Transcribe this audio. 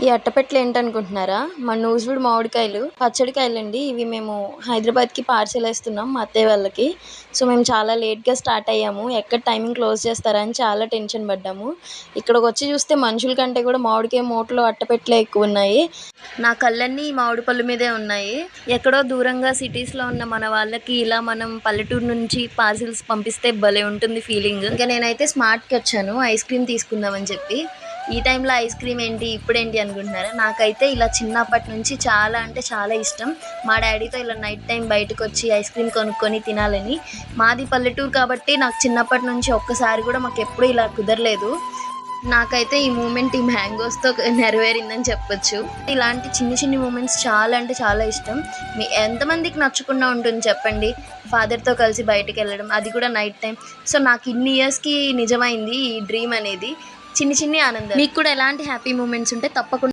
ఈ అట్టపెట్టెలు ఏంటనుకుంటున్నారా? మన నూజివీడు మామిడికాయలు, పచ్చడికాయలండి. ఇవి మేము హైదరాబాద్‌కి పార్సెల్ ఏస్తున్నాం మా అత్తయ్య వాళ్ళకి. సో, మేము చాలా లేట్‌గా స్టార్ట్ అయ్యాము. ఎక్కడ టైమింగ్ క్లోజ్ చేస్తారా అని చాలా టెన్షన్ పడ్డాము. ఇక్కడికొచ్చి చూస్తే మనుషుల కంటే కూడా మామిడికాయ మూటలు, అట్టపెట్టెలే ఎక్కువున్నాయి. నా కళ్ళన్నీ ఈ మామిడి పళ్ళు మీదే ఉన్నాయి. ఎక్కడో దూరంగా సిటీస్‌లో ఉన్న మన వాళ్ళకి ఇలా మనం పల్లెటూరు నుంచి పార్సిల్స్ పంపిస్తే భలే ఉంటుంది ఫీలింగ్. ఇంకా నేనైతే స్మార్ట్‌కి వచ్చాను ఐస్ క్రీమ్ తీసుకుందామని చెప్పి. ఈ టైంలో ఐస్ క్రీమ్ ఏంటి ఇప్పుడేంటి అనుకుంటున్నారా? నాకైతే ఇలా చిన్నప్పటి నుంచి చాలా అంటే చాలా ఇష్టం. మా డాడీతో ఇలా నైట్ టైం బయటకు వచ్చి ఐస్ క్రీమ్ కొనుక్కొని తినాలని. మాది పల్లెటూరు కాబట్టి నాకు చిన్నప్పటి నుంచి ఒక్కసారి కూడా మాకు ఎప్పుడూ ఇలా కుదరలేదు. నాకైతే ఈ మూమెంట్ ఈ మ్యాంగోస్‌తో నెరవేరిందని చెప్పొచ్చు. ఇలాంటి చిన్ని చిన్ని మూమెంట్స్ చాలా అంటే చాలా ఇష్టం. ఎంతమందికి నచ్చకుండా ఉంటుంది చెప్పండి. ఫాదర్‌తో కలిసి బయటికెళ్ళడం, అది కూడా నైట్ టైమ్. సో, నాకు ఇన్ని ఇయర్స్‌కి నిజమైంది ఈ డ్రీమ్ అనేది. చిన్ని చిన్ని ఆనందాలు. మీకు కూడా ఎలాంటి హ్యాపీ మూమెంట్స్ ఉంటే తప్పకుండా